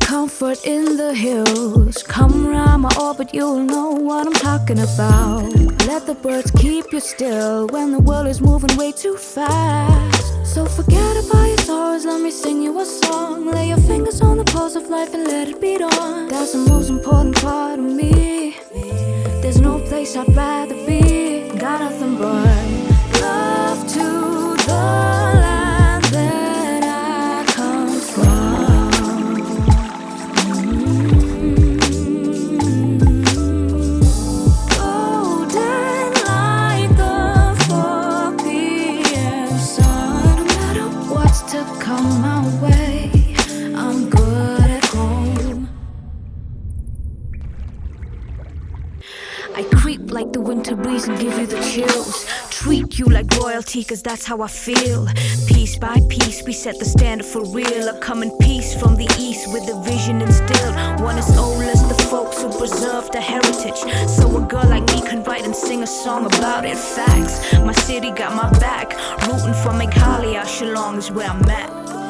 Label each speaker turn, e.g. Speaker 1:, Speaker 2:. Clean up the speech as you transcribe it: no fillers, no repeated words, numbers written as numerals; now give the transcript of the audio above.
Speaker 1: Comfort in the hills. Come round my orbit, you'll know what I'm talking about. Let the birds keep you still when the world is moving way too fast. So forget about your sorrows, let me sing you a song. Lay your fingers on the pulse of life and let it beat on. That's the most important part of me. There's no place I'd rather be. Got nothing but love to the land that I come from. Golden like the 4 p.m. sun. No matter what's to come my way, I'm good at home. I creep like the winter breeze and give you the chills. Treat you like royalty, cause that's how I feel. Piece by piece, we set the standard for real. A coming peace from the east with a vision instilled. One as old as the folks who preserve the heritage. So a girl like me can write and sing a song about it. Facts, my city got my back. Rooting for Meghalaya, Shillong is where I'm at.